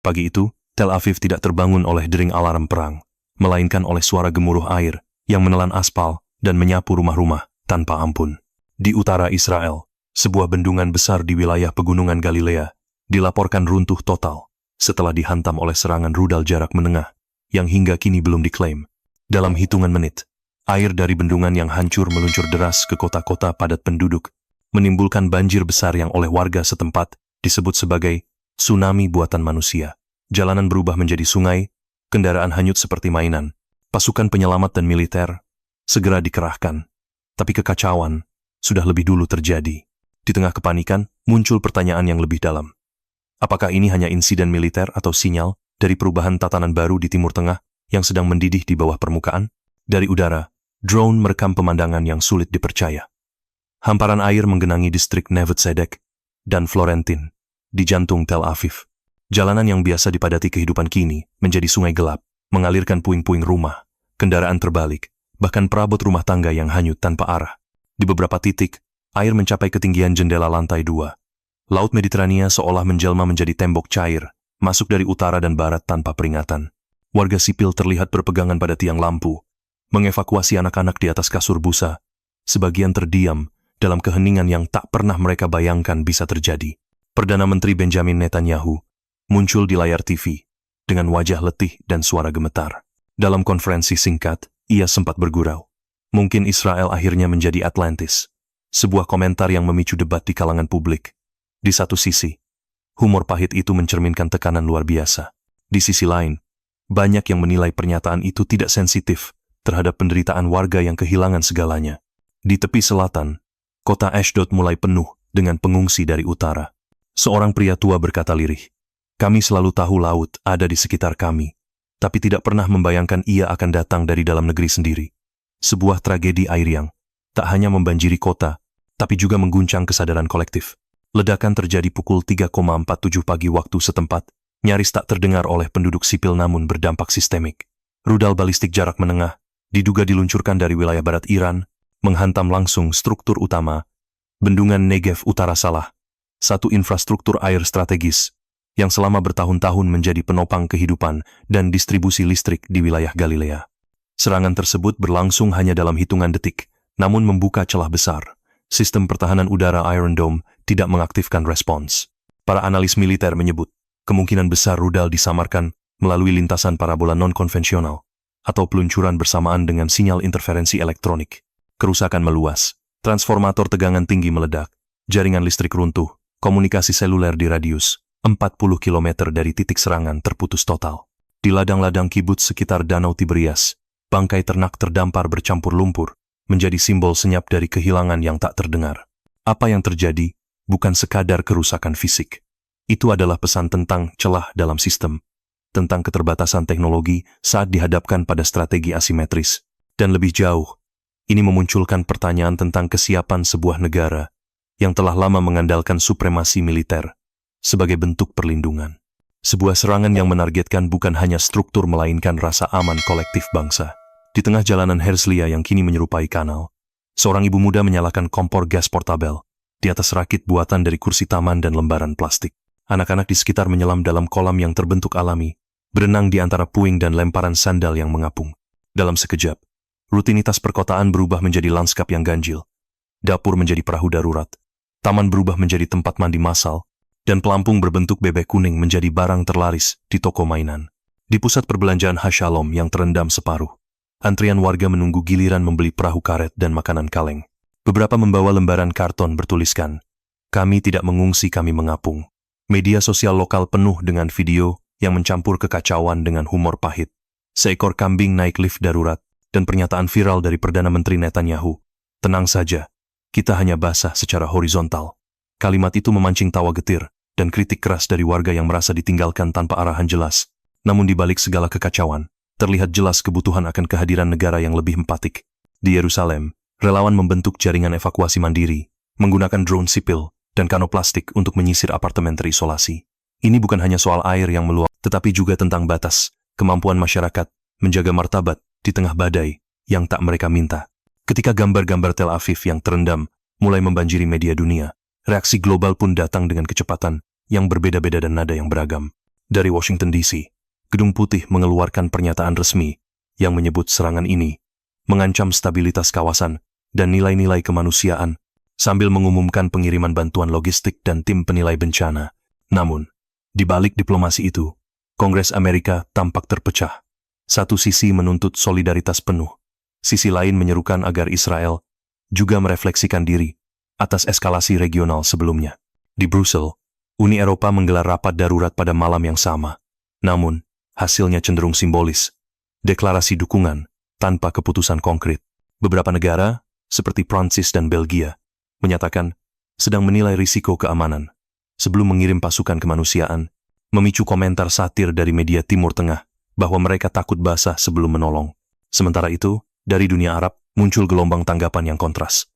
Pagi itu, Tel Aviv tidak terbangun oleh dering alarm perang, melainkan oleh suara gemuruh air yang menelan aspal dan menyapu rumah-rumah tanpa ampun. Di utara Israel, sebuah bendungan besar di wilayah pegunungan Galilea dilaporkan runtuh total setelah dihantam oleh serangan rudal jarak menengah yang hingga kini belum diklaim. Dalam hitungan menit, air dari bendungan yang hancur meluncur deras ke kota-kota padat penduduk, menimbulkan banjir besar yang oleh warga setempat disebut sebagai tsunami buatan manusia. Jalanan berubah menjadi sungai, kendaraan hanyut seperti mainan. Pasukan penyelamat dan militer segera dikerahkan, tapi kekacauan sudah lebih dulu terjadi. Di tengah kepanikan, muncul pertanyaan yang lebih dalam. Apakah ini hanya insiden militer atau sinyal dari perubahan tatanan baru di Timur Tengah yang sedang mendidih di bawah permukaan? Dari udara, drone merekam pemandangan yang sulit dipercaya. Hamparan air menggenangi distrik Neve Tzedek dan Florentin di jantung Tel Aviv. Jalanan yang biasa dipadati kehidupan kini menjadi sungai gelap, mengalirkan puing-puing rumah, kendaraan terbalik, bahkan perabot rumah tangga yang hanyut tanpa arah. Di beberapa titik, air mencapai ketinggian jendela lantai 2. Laut Mediterania seolah menjelma menjadi tembok cair, masuk dari utara dan barat tanpa peringatan. Warga sipil terlihat berpegangan pada tiang lampu, mengevakuasi anak-anak di atas kasur busa, sebagian terdiam dalam keheningan yang tak pernah mereka bayangkan bisa terjadi. Perdana Menteri Benjamin Netanyahu muncul di layar TV dengan wajah letih dan suara gemetar. Dalam konferensi singkat, ia sempat bergurau. Mungkin Israel akhirnya menjadi Atlantis. Sebuah komentar yang memicu debat di kalangan publik. Di satu sisi, humor pahit itu mencerminkan tekanan luar biasa. Di sisi lain, banyak yang menilai pernyataan itu tidak sensitif terhadap penderitaan warga yang kehilangan segalanya. Di tepi selatan, kota Ashdod mulai penuh dengan pengungsi dari utara. Seorang pria tua berkata lirih, "Kami selalu tahu laut ada di sekitar kami, tapi tidak pernah membayangkan ia akan datang dari dalam negeri sendiri." Sebuah tragedi air yang tak hanya membanjiri kota, tapi juga mengguncang kesadaran kolektif. Ledakan terjadi pukul 3,47 pagi waktu setempat, nyaris tak terdengar oleh penduduk sipil namun berdampak sistemik. Rudal balistik jarak menengah, diduga diluncurkan dari wilayah barat Iran, menghantam langsung struktur utama, bendungan Negev Utara Salah, satu infrastruktur air strategis yang selama bertahun-tahun menjadi penopang kehidupan dan distribusi listrik di wilayah Galilea. Serangan tersebut berlangsung hanya dalam hitungan detik, namun membuka celah besar. Sistem pertahanan udara Iron Dome tidak mengaktifkan respons. Para analis militer menyebut, kemungkinan besar rudal disamarkan melalui lintasan parabola non-konvensional atau peluncuran bersamaan dengan sinyal interferensi elektronik. Kerusakan meluas, transformator tegangan tinggi meledak, jaringan listrik runtuh, komunikasi seluler di radius 40 km dari titik serangan terputus total. Di ladang-ladang kibuts sekitar Danau Tiberias, bangkai ternak terdampar bercampur lumpur, menjadi simbol senyap dari kehilangan yang tak terdengar. Apa yang terjadi bukan sekadar kerusakan fisik. Itu adalah pesan tentang celah dalam sistem, tentang keterbatasan teknologi saat dihadapkan pada strategi asimetris. Dan lebih jauh, ini memunculkan pertanyaan tentang kesiapan sebuah negara yang telah lama mengandalkan supremasi militer sebagai bentuk perlindungan. Sebuah serangan yang menargetkan bukan hanya struktur melainkan rasa aman kolektif bangsa. Di tengah jalanan Herzliya yang kini menyerupai kanal, seorang ibu muda menyalakan kompor gas portabel di atas rakit buatan dari kursi taman dan lembaran plastik. Anak-anak di sekitar menyelam dalam kolam yang terbentuk alami, berenang di antara puing dan lemparan sandal yang mengapung. Dalam sekejap, rutinitas perkotaan berubah menjadi lanskap yang ganjil. Dapur menjadi perahu darurat, taman berubah menjadi tempat mandi massal, dan pelampung berbentuk bebek kuning menjadi barang terlaris di toko mainan. Di pusat perbelanjaan Hashalom yang terendam separuh, antrian warga menunggu giliran membeli perahu karet dan makanan kaleng. Beberapa membawa lembaran karton bertuliskan, "Kami tidak mengungsi, kami mengapung." Media sosial lokal penuh dengan video yang mencampur kekacauan dengan humor pahit. Seekor kambing naik lift darurat, dan pernyataan viral dari Perdana Menteri Netanyahu, "Tenang saja, kita hanya basah secara horizontal." Kalimat itu memancing tawa getir dan kritik keras dari warga yang merasa ditinggalkan tanpa arahan jelas. Namun di balik segala kekacauan, terlihat jelas kebutuhan akan kehadiran negara yang lebih empatik. Di Yerusalem, relawan membentuk jaringan evakuasi mandiri, menggunakan drone sipil dan kano plastik untuk menyisir apartemen terisolasi. Ini bukan hanya soal air yang meluap, tetapi juga tentang batas, kemampuan masyarakat menjaga martabat di tengah badai yang tak mereka minta. Ketika gambar-gambar Tel Aviv yang terendam mulai membanjiri media dunia, reaksi global pun datang dengan kecepatan yang berbeda-beda dan nada yang beragam. Dari Washington DC, Gedung Putih mengeluarkan pernyataan resmi yang menyebut serangan ini mengancam stabilitas kawasan dan nilai-nilai kemanusiaan sambil mengumumkan pengiriman bantuan logistik dan tim penilai bencana. Namun, di balik diplomasi itu, Kongres Amerika tampak terpecah. Satu sisi menuntut solidaritas penuh, sisi lain menyerukan agar Israel juga merefleksikan diri atas eskalasi regional sebelumnya. Di Brussel, Uni Eropa menggelar rapat darurat pada malam yang sama. Namun, hasilnya cenderung simbolis. Deklarasi dukungan tanpa keputusan konkret. Beberapa negara, seperti Prancis dan Belgia, menyatakan sedang menilai risiko keamanan sebelum mengirim pasukan kemanusiaan, memicu komentar satir dari media Timur Tengah bahwa mereka takut basah sebelum menolong. Sementara itu, dari dunia Arab muncul gelombang tanggapan yang kontras.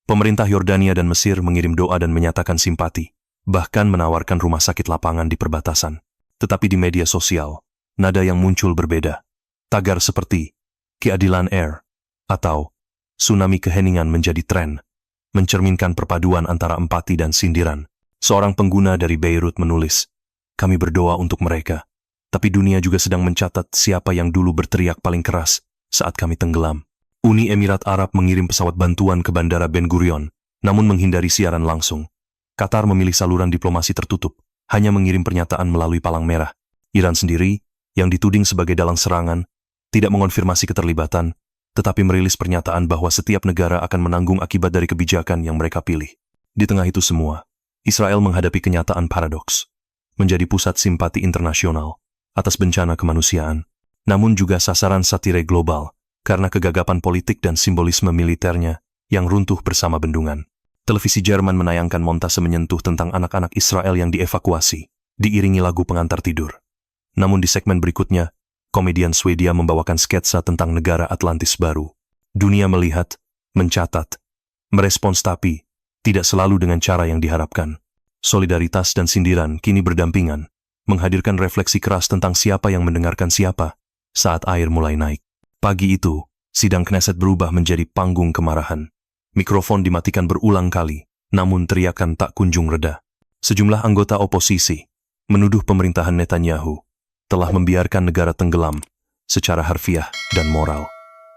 Pemerintah Yordania dan Mesir mengirim doa dan menyatakan simpati, bahkan menawarkan rumah sakit lapangan di perbatasan. Tetapi di media sosial, nada yang muncul berbeda. Tagar seperti keadilan air atau tsunami keheningan menjadi tren, mencerminkan perpaduan antara empati dan sindiran. Seorang pengguna dari Beirut menulis, "Kami berdoa untuk mereka, tapi dunia juga sedang mencatat siapa yang dulu berteriak paling keras saat kami tenggelam." Uni Emirat Arab mengirim pesawat bantuan ke Bandara Ben Gurion, namun menghindari siaran langsung. Qatar memilih saluran diplomasi tertutup, hanya mengirim pernyataan melalui palang merah. Iran sendiri, yang dituding sebagai dalang serangan, tidak mengonfirmasi keterlibatan, tetapi merilis pernyataan bahwa setiap negara akan menanggung akibat dari kebijakan yang mereka pilih. Di tengah itu semua, Israel menghadapi kenyataan paradoks, menjadi pusat simpati internasional atas bencana kemanusiaan, namun juga sasaran satire global karena kegagapan politik dan simbolisme militernya yang runtuh bersama bendungan. Televisi Jerman menayangkan montase menyentuh tentang anak-anak Israel yang dievakuasi, diiringi lagu pengantar tidur. Namun di segmen berikutnya, komedian Swedia membawakan sketsa tentang negara Atlantis baru. Dunia melihat, mencatat, merespons tapi tidak selalu dengan cara yang diharapkan. Solidaritas dan sindiran kini berdampingan, menghadirkan refleksi keras tentang siapa yang mendengarkan siapa saat air mulai naik. Pagi itu, sidang Knesset berubah menjadi panggung kemarahan. Mikrofon dimatikan berulang kali, namun teriakan tak kunjung reda. Sejumlah anggota oposisi menuduh pemerintahan Netanyahu telah membiarkan negara tenggelam secara harfiah dan moral.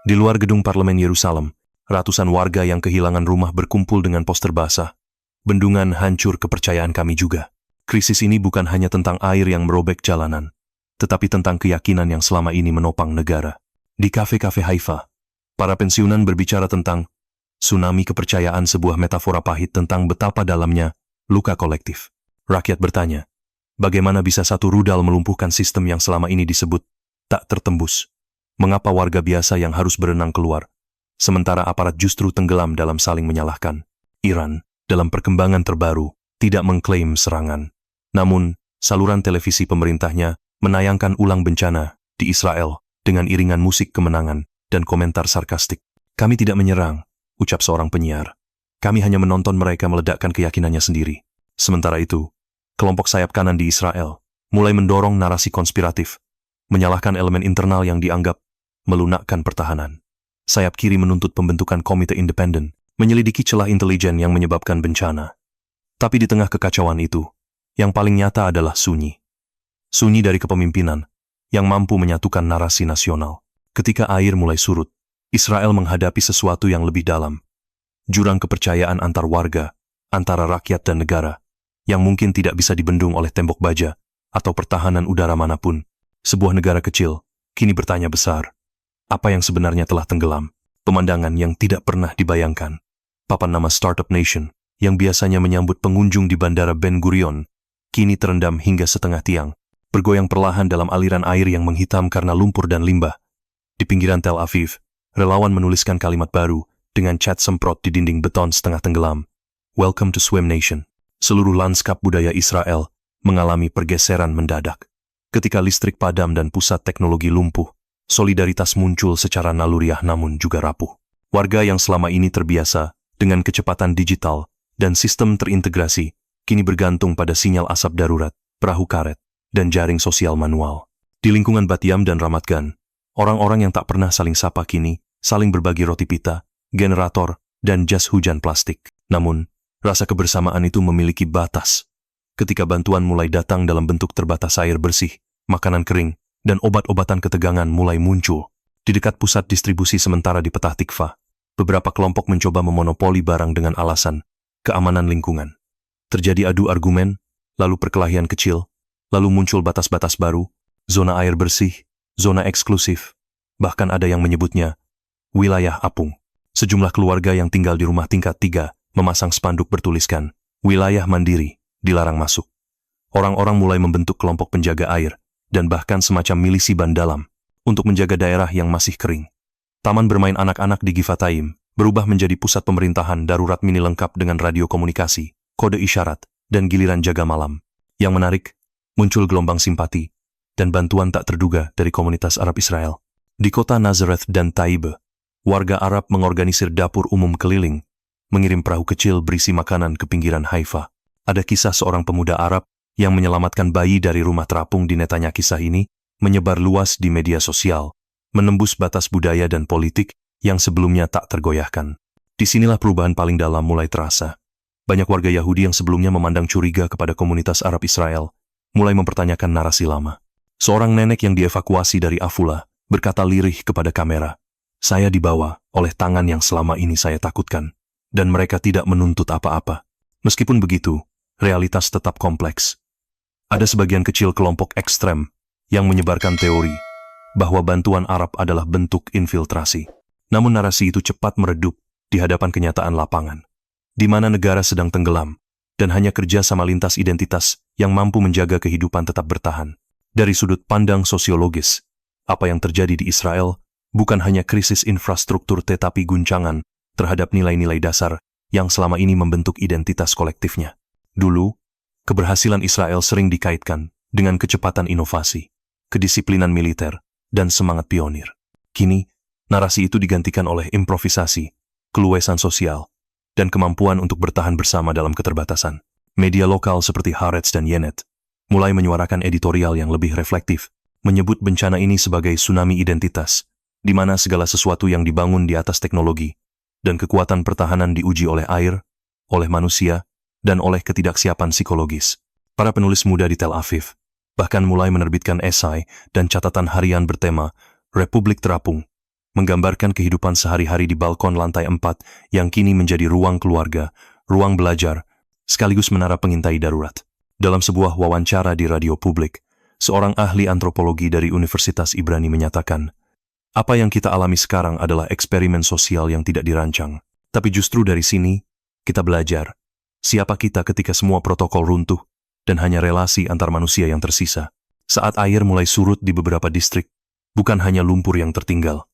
Di luar gedung parlemen Yerusalem, ratusan warga yang kehilangan rumah berkumpul dengan poster basah. Bendungan hancur kepercayaan kami juga. Krisis ini bukan hanya tentang air yang merobek jalanan, tetapi tentang keyakinan yang selama ini menopang negara. Di kafe-kafe Haifa, para pensiunan berbicara tentang tsunami kepercayaan, sebuah metafora pahit tentang betapa dalamnya luka kolektif. Rakyat bertanya, bagaimana bisa satu rudal melumpuhkan sistem yang selama ini disebut tak tertembus? Mengapa warga biasa yang harus berenang keluar, sementara aparat justru tenggelam dalam saling menyalahkan? Iran, dalam perkembangan terbaru, tidak mengklaim serangan. Namun, saluran televisi pemerintahnya menayangkan ulang bencana di Israel dengan iringan musik kemenangan dan komentar sarkastik. "Kami tidak menyerang," ucap seorang penyiar. "Kami hanya menonton mereka meledakkan keyakinannya sendiri." Sementara itu, kelompok sayap kanan di Israel mulai mendorong narasi konspiratif, menyalahkan elemen internal yang dianggap melunakkan pertahanan. Sayap kiri menuntut pembentukan komite independen, menyelidiki celah intelijen yang menyebabkan bencana. Tapi di tengah kekacauan itu, yang paling nyata adalah sunyi. Sunyi dari kepemimpinan yang mampu menyatukan narasi nasional. Ketika air mulai surut, Israel menghadapi sesuatu yang lebih dalam. Jurang kepercayaan antar warga, antara rakyat dan negara, yang mungkin tidak bisa dibendung oleh tembok baja atau pertahanan udara manapun. Sebuah negara kecil kini bertanya besar, apa yang sebenarnya telah tenggelam? Pemandangan yang tidak pernah dibayangkan. Papan nama Startup Nation, yang biasanya menyambut pengunjung di Bandara Ben Gurion, kini terendam hingga setengah tiang, bergoyang perlahan dalam aliran air yang menghitam karena lumpur dan limbah. Di pinggiran Tel Aviv, relawan menuliskan kalimat baru dengan cat semprot di dinding beton setengah tenggelam. "Welcome to Swim Nation." Seluruh lanskap budaya Israel mengalami pergeseran mendadak. Ketika listrik padam dan pusat teknologi lumpuh, solidaritas muncul secara naluriah namun juga rapuh. Warga yang selama ini terbiasa dengan kecepatan digital dan sistem terintegrasi, kini bergantung pada sinyal asap darurat, perahu karet, dan jaring sosial manual. Di lingkungan Bat-Yam dan Ramat Gan, orang-orang yang tak pernah saling sapa kini saling berbagi roti pita, generator, dan jas hujan plastik. Namun, rasa kebersamaan itu memiliki batas. ketika bantuan mulai datang dalam bentuk terbatas air bersih, makanan kering, dan obat-obatan ketegangan mulai muncul. Di dekat pusat distribusi sementara di Petah Tikva, beberapa kelompok mencoba memonopoli barang dengan alasan keamanan lingkungan. Terjadi adu argumen, lalu perkelahian kecil, lalu muncul batas-batas baru, zona air bersih, zona eksklusif, bahkan ada yang menyebutnya wilayah apung. Sejumlah keluarga yang tinggal di rumah tingkat 3 memasang spanduk bertuliskan, wilayah mandiri, dilarang masuk. Orang-orang mulai membentuk kelompok penjaga air, dan bahkan semacam milisi ban dalam, untuk menjaga daerah yang masih kering. Taman bermain anak-anak di Givatayim berubah menjadi pusat pemerintahan darurat mini lengkap dengan radio komunikasi, kode isyarat, dan giliran jaga malam. Yang menarik, muncul gelombang simpati dan bantuan tak terduga dari komunitas Arab Israel. Di kota Nazareth dan Taibe, warga Arab mengorganisir dapur umum keliling, mengirim perahu kecil berisi makanan ke pinggiran Haifa. Ada kisah seorang pemuda Arab yang menyelamatkan bayi dari rumah terapung di netanya. Kisah ini menyebar luas di media sosial, menembus batas budaya dan politik yang sebelumnya tak tergoyahkan. Disinilah perubahan paling dalam mulai terasa. Banyak warga Yahudi yang sebelumnya memandang curiga kepada komunitas Arab Israel, mulai mempertanyakan narasi lama. Seorang nenek yang dievakuasi dari Afula berkata lirih kepada kamera, "Saya dibawa oleh tangan yang selama ini saya takutkan, dan mereka tidak menuntut apa-apa." Meskipun begitu, realitas tetap kompleks. Ada sebagian kecil kelompok ekstrem yang menyebarkan teori bahwa bantuan Arab adalah bentuk infiltrasi. Namun narasi itu cepat meredup di hadapan kenyataan lapangan, di mana negara sedang tenggelam, dan hanya kerja sama lintas identitas yang mampu menjaga kehidupan tetap bertahan. Dari sudut pandang sosiologis, apa yang terjadi di Israel bukan hanya krisis infrastruktur tetapi guncangan terhadap nilai-nilai dasar yang selama ini membentuk identitas kolektifnya. Dulu, keberhasilan Israel sering dikaitkan dengan kecepatan inovasi, kedisiplinan militer, dan semangat pionir. Kini, narasi itu digantikan oleh improvisasi, keluasan sosial, dan kemampuan untuk bertahan bersama dalam keterbatasan. Media lokal seperti Haaretz dan Ynet mulai menyuarakan editorial yang lebih reflektif, menyebut bencana ini sebagai tsunami identitas, di mana segala sesuatu yang dibangun di atas teknologi dan kekuatan pertahanan diuji oleh air, oleh manusia, dan oleh ketidaksiapan psikologis. Para penulis muda di Tel Aviv bahkan mulai menerbitkan esai dan catatan harian bertema Republik Terapung, menggambarkan kehidupan sehari-hari di balkon lantai 4 yang kini menjadi ruang keluarga, ruang belajar, sekaligus menara pengintai darurat. Dalam sebuah wawancara di radio publik, seorang ahli antropologi dari Universitas Ibrani menyatakan, "Apa yang kita alami sekarang adalah eksperimen sosial yang tidak dirancang. Tapi justru dari sini, kita belajar siapa kita ketika semua protokol runtuh dan hanya relasi antar manusia yang tersisa. Saat air mulai surut di beberapa distrik, bukan hanya lumpur yang tertinggal,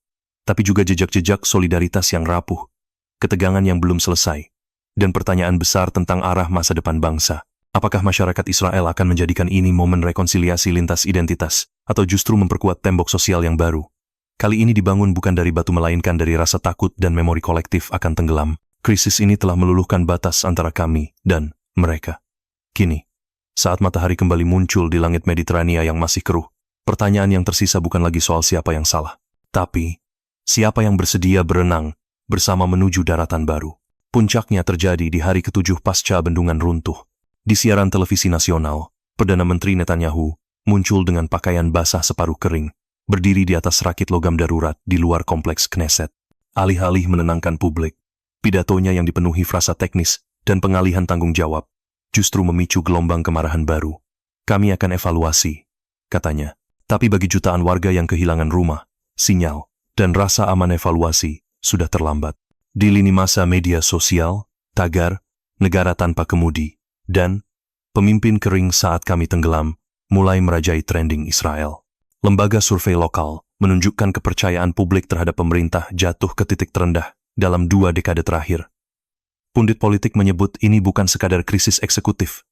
tapi juga jejak-jejak solidaritas yang rapuh, ketegangan yang belum selesai, dan pertanyaan besar tentang arah masa depan bangsa. Apakah masyarakat Israel akan menjadikan ini momen rekonsiliasi lintas identitas, atau justru memperkuat tembok sosial yang baru? Kali ini dibangun bukan dari batu melainkan dari rasa takut dan memori kolektif akan tenggelam. Krisis ini telah meluluhkan batas antara kami dan mereka. Kini, saat matahari kembali muncul di langit Mediterania yang masih keruh, pertanyaan yang tersisa bukan lagi soal siapa yang salah, tapi siapa yang bersedia berenang bersama menuju daratan baru. Puncaknya terjadi di hari ke-7 pasca bendungan runtuh. Di siaran televisi nasional, Perdana Menteri Netanyahu muncul dengan pakaian basah separuh kering, berdiri di atas rakit logam darurat di luar kompleks Knesset. Alih-alih menenangkan publik, pidatonya yang dipenuhi frasa teknis dan pengalihan tanggung jawab justru memicu gelombang kemarahan baru. "Kami akan evaluasi," katanya. Tapi bagi jutaan warga yang kehilangan rumah, sinyal, dan rasa aman evaluasi sudah terlambat. Di lini masa media sosial, tagar, negara tanpa kemudi, dan pemimpin kering saat kami tenggelam mulai merajai trending Israel. Lembaga survei lokal menunjukkan kepercayaan publik terhadap pemerintah jatuh ke titik terendah dalam 2 dekade terakhir. Pundit politik menyebut ini bukan sekadar krisis eksekutif,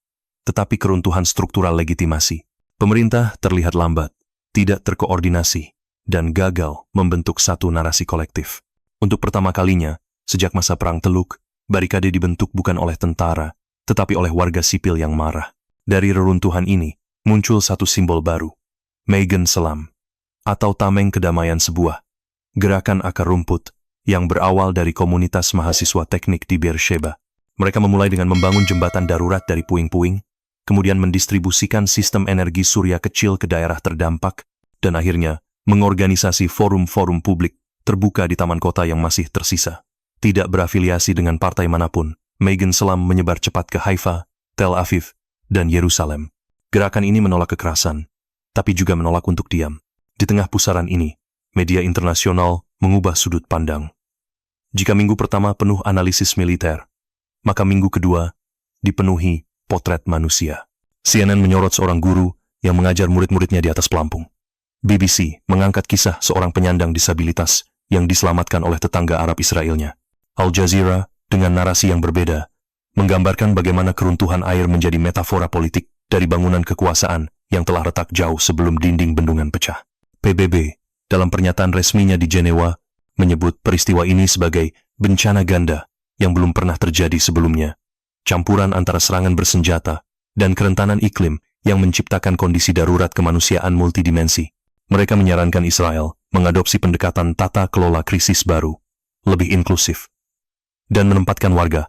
tetapi keruntuhan struktural legitimasi. Pemerintah terlihat lambat, tidak terkoordinasi, dan gagal membentuk satu narasi kolektif. Untuk pertama kalinya, sejak masa Perang Teluk, barikade dibentuk bukan oleh tentara, tetapi oleh warga sipil yang marah. Dari reruntuhan ini, muncul satu simbol baru, Magen Selam, atau Tameng Kedamaian, sebuah gerakan akar rumput yang berawal dari komunitas mahasiswa teknik di Beersheba. Mereka memulai dengan membangun jembatan darurat dari puing-puing, kemudian mendistribusikan sistem energi surya kecil ke daerah terdampak, dan akhirnya mengorganisasi forum-forum publik terbuka di taman kota yang masih tersisa. Tidak berafiliasi dengan partai manapun, Magen Selam menyebar cepat ke Haifa, Tel Aviv, dan Yerusalem. Gerakan ini menolak kekerasan, tapi juga menolak untuk diam. Di tengah pusaran ini, media internasional mengubah sudut pandang. Jika minggu pertama penuh analisis militer, maka minggu kedua dipenuhi potret manusia. CNN menyorot seorang guru yang mengajar murid-muridnya di atas pelampung. BBC mengangkat kisah seorang penyandang disabilitas yang diselamatkan oleh tetangga Arab Israelnya. Al Jazeera, dengan narasi yang berbeda, menggambarkan bagaimana keruntuhan air menjadi metafora politik dari bangunan kekuasaan yang telah retak jauh sebelum dinding bendungan pecah. PBB, dalam pernyataan resminya di Jenewa, menyebut peristiwa ini sebagai bencana ganda yang belum pernah terjadi sebelumnya. Campuran antara serangan bersenjata dan kerentanan iklim yang menciptakan kondisi darurat kemanusiaan multidimensi. Mereka menyarankan Israel mengadopsi pendekatan tata kelola krisis baru, lebih inklusif, dan menempatkan warga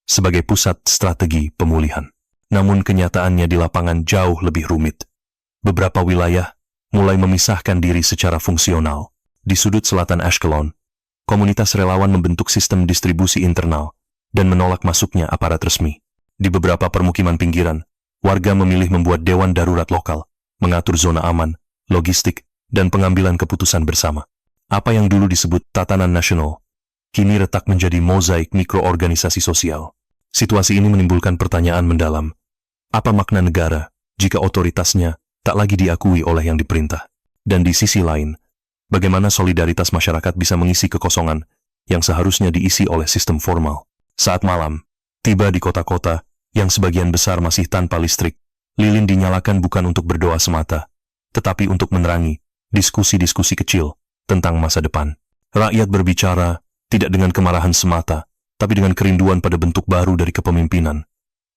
sebagai pusat strategi pemulihan. Namun kenyataannya di lapangan jauh lebih rumit. Beberapa wilayah mulai memisahkan diri secara fungsional. Di sudut selatan Ashkelon, komunitas relawan membentuk sistem distribusi internal dan menolak masuknya aparat resmi. Di beberapa permukiman pinggiran, warga memilih membuat dewan darurat lokal, mengatur zona aman, logistik, dan pengambilan keputusan bersama. Apa yang dulu disebut tatanan nasional, kini retak menjadi mozaik mikroorganisasi sosial. Situasi ini menimbulkan pertanyaan mendalam. Apa makna negara jika otoritasnya tak lagi diakui oleh yang diperintah? Dan di sisi lain, bagaimana solidaritas masyarakat bisa mengisi kekosongan yang seharusnya diisi oleh sistem formal? Saat malam, tiba di kota-kota yang sebagian besar masih tanpa listrik, lilin dinyalakan bukan untuk berdoa semata, tetapi untuk menerangi diskusi-diskusi kecil tentang masa depan. Rakyat berbicara tidak dengan kemarahan semata, tapi dengan kerinduan pada bentuk baru dari kepemimpinan,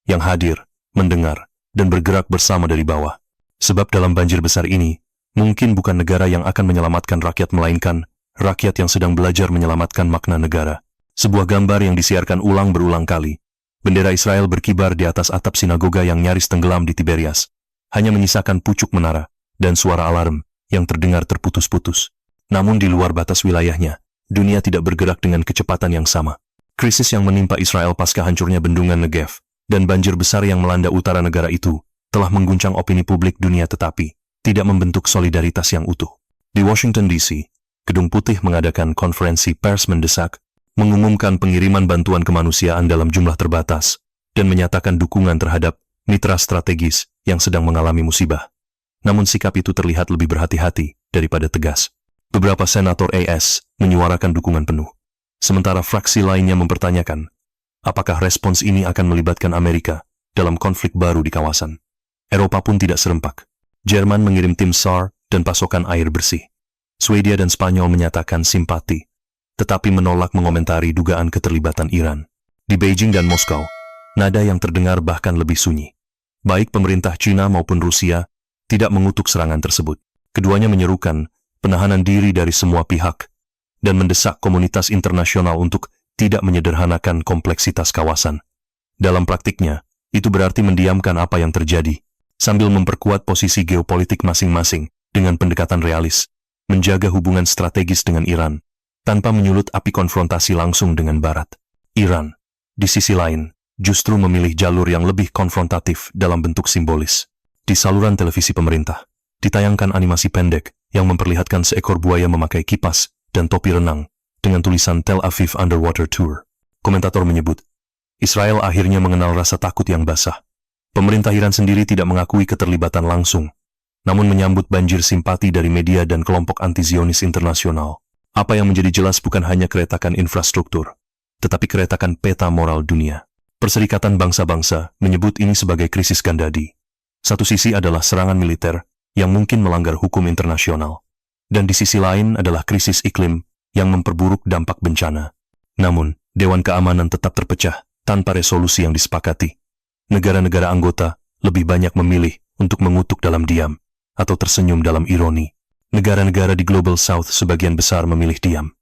yang hadir, mendengar, dan bergerak bersama dari bawah. Sebab dalam banjir besar ini, mungkin bukan negara yang akan menyelamatkan rakyat, melainkan rakyat yang sedang belajar menyelamatkan makna negara. Sebuah gambar yang disiarkan ulang berulang kali. Bendera Israel berkibar di atas atap sinagoga yang nyaris tenggelam di Tiberias, hanya menyisakan pucuk menara dan suara alarm yang terdengar terputus-putus. Namun di luar batas wilayahnya, dunia tidak bergerak dengan kecepatan yang sama. Krisis yang menimpa Israel pasca hancurnya bendungan Negev dan banjir besar yang melanda utara negara itu telah mengguncang opini publik dunia, tetapi tidak membentuk solidaritas yang utuh. Di Washington DC, Gedung Putih mengadakan konferensi pers mendesak, mengumumkan pengiriman bantuan kemanusiaan dalam jumlah terbatas, dan menyatakan dukungan terhadap mitra strategis yang sedang mengalami musibah. Namun sikap itu terlihat lebih berhati-hati daripada tegas. Beberapa senator AS menyuarakan dukungan penuh, sementara fraksi lainnya mempertanyakan apakah respons ini akan melibatkan Amerika dalam konflik baru di kawasan. Eropa pun tidak serempak. Jerman mengirim tim SAR dan pasokan air bersih. Swedia dan Spanyol menyatakan simpati, tetapi menolak mengomentari dugaan keterlibatan Iran. Di Beijing dan Moskow, nada yang terdengar bahkan lebih sunyi. Baik pemerintah China maupun Rusia tidak mengutuk serangan tersebut. Keduanya menyerukan penahanan diri dari semua pihak dan mendesak komunitas internasional untuk tidak menyederhanakan kompleksitas kawasan. Dalam praktiknya, itu berarti mendiamkan apa yang terjadi, sambil memperkuat posisi geopolitik masing-masing dengan pendekatan realis, menjaga hubungan strategis dengan Iran, tanpa menyulut api konfrontasi langsung dengan Barat. Iran, di sisi lain, justru memilih jalur yang lebih konfrontatif dalam bentuk simbolis. Di saluran televisi pemerintah, ditayangkan animasi pendek yang memperlihatkan seekor buaya memakai kipas dan topi renang dengan tulisan Tel Aviv Underwater Tour. Komentator menyebut, Israel akhirnya mengenal rasa takut yang basah. Pemerintah Iran sendiri tidak mengakui keterlibatan langsung, namun menyambut banjir simpati dari media dan kelompok anti-Zionis internasional. Apa yang menjadi jelas bukan hanya keretakan infrastruktur, tetapi keretakan peta moral dunia. Perserikatan Bangsa-Bangsa menyebut ini sebagai krisis gandadi. Satu sisi adalah serangan militer yang mungkin melanggar hukum internasional, dan di sisi lain adalah krisis iklim yang memperburuk dampak bencana. Namun, Dewan Keamanan tetap terpecah tanpa resolusi yang disepakati. Negara-negara anggota lebih banyak memilih untuk mengutuk dalam diam atau tersenyum dalam ironi. Negara-negara di Global South sebagian besar memilih diam.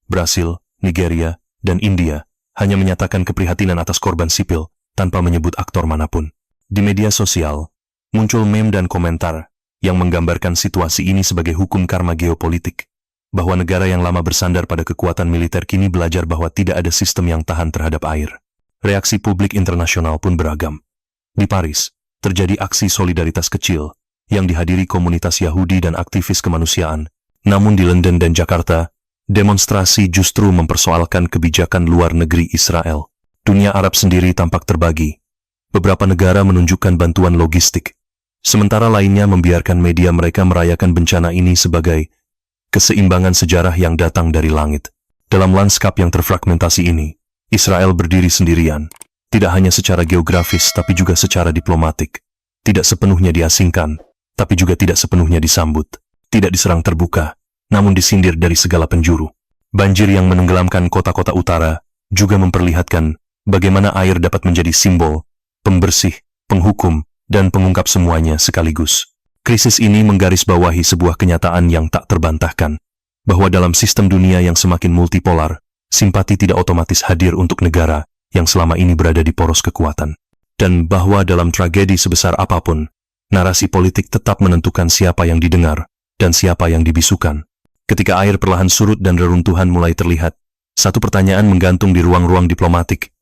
Brasil, Nigeria, dan India hanya menyatakan keprihatinan atas korban sipil tanpa menyebut aktor manapun. Di media sosial, muncul meme dan komentar yang menggambarkan situasi ini sebagai hukum karma geopolitik, bahwa negara yang lama bersandar pada kekuatan militer kini belajar bahwa tidak ada sistem yang tahan terhadap air. Reaksi publik internasional pun beragam. Di Paris, terjadi aksi solidaritas kecil yang dihadiri komunitas Yahudi dan aktivis kemanusiaan. Namun di London dan Jakarta, demonstrasi justru mempersoalkan kebijakan luar negeri Israel. Dunia Arab sendiri tampak terbagi. Beberapa negara menunjukkan bantuan logistik, sementara lainnya membiarkan media mereka merayakan bencana ini sebagai keseimbangan sejarah yang datang dari langit. Dalam lanskap yang terfragmentasi ini, Israel berdiri sendirian, tidak hanya secara geografis tapi juga secara diplomatik. Tidak sepenuhnya diasingkan, tapi juga tidak sepenuhnya disambut. Tidak diserang terbuka, namun disindir dari segala penjuru. Banjir yang menenggelamkan kota-kota utara juga memperlihatkan bagaimana air dapat menjadi simbol pembersih, penghukum, dan pengungkap semuanya sekaligus. Krisis ini menggarisbawahi sebuah kenyataan yang tak terbantahkan, bahwa dalam sistem dunia yang semakin multipolar, simpati tidak otomatis hadir untuk negara yang selama ini berada di poros kekuatan. Dan bahwa dalam tragedi sebesar apapun, narasi politik tetap menentukan siapa yang didengar dan siapa yang dibisukan. Ketika air perlahan surut dan reruntuhan mulai terlihat, satu pertanyaan menggantung di ruang-ruang diplomatik.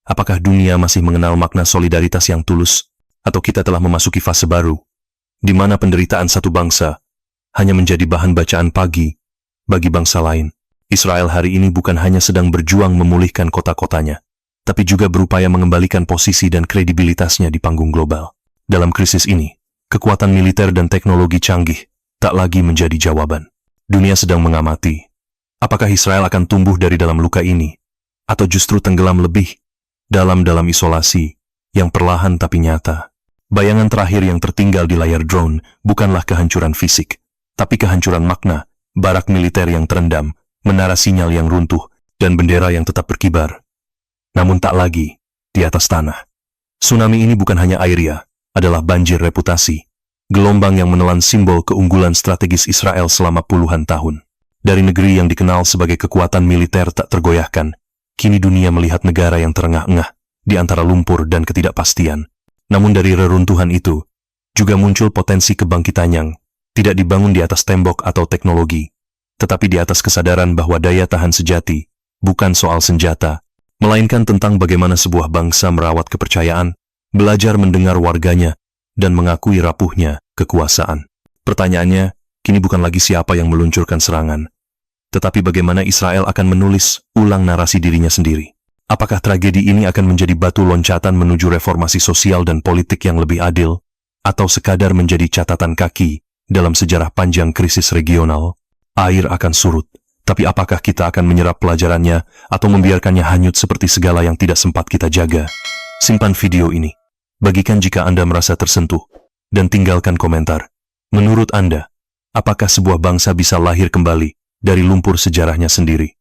Apakah dunia masih mengenal makna solidaritas yang tulus, atau kita telah memasuki fase baru, di mana penderitaan satu bangsa hanya menjadi bahan bacaan pagi bagi bangsa lain? Israel hari ini bukan hanya sedang berjuang memulihkan kota-kotanya, tapi juga berupaya mengembalikan posisi dan kredibilitasnya di panggung global. Dalam krisis ini, kekuatan militer dan teknologi canggih tak lagi menjadi jawaban. Dunia sedang mengamati, apakah Israel akan tumbuh dari dalam luka ini, atau justru tenggelam lebih dalam isolasi yang perlahan tapi nyata. Bayangan terakhir yang tertinggal di layar drone bukanlah kehancuran fisik, tapi kehancuran makna, barak militer yang terendam, menara sinyal yang runtuh, dan bendera yang tetap berkibar. Namun tak lagi di atas tanah. Tsunami ini bukan hanya aeria, adalah banjir reputasi, gelombang yang menelan simbol keunggulan strategis Israel selama puluhan tahun. Dari negeri yang dikenal sebagai kekuatan militer tak tergoyahkan, kini dunia melihat negara yang terengah-engah di antara lumpur dan ketidakpastian. Namun dari reruntuhan itu, juga muncul potensi kebangkitan yang tidak dibangun di atas tembok atau teknologi, tetapi di atas kesadaran bahwa daya tahan sejati bukan soal senjata, melainkan tentang bagaimana sebuah bangsa merawat kepercayaan, belajar mendengar warganya, dan mengakui rapuhnya kekuasaan. Pertanyaannya, kini bukan lagi siapa yang meluncurkan serangan, tetapi bagaimana Israel akan menulis ulang narasi dirinya sendiri. Apakah tragedi ini akan menjadi batu loncatan menuju reformasi sosial dan politik yang lebih adil, atau sekadar menjadi catatan kaki dalam sejarah panjang krisis regional? Air akan surut, tapi apakah kita akan menyerap pelajarannya atau membiarkannya hanyut seperti segala yang tidak sempat kita jaga? Simpan video ini, bagikan jika Anda merasa tersentuh, dan tinggalkan komentar. Menurut Anda, apakah sebuah bangsa bisa lahir kembali dari lumpur sejarahnya sendiri?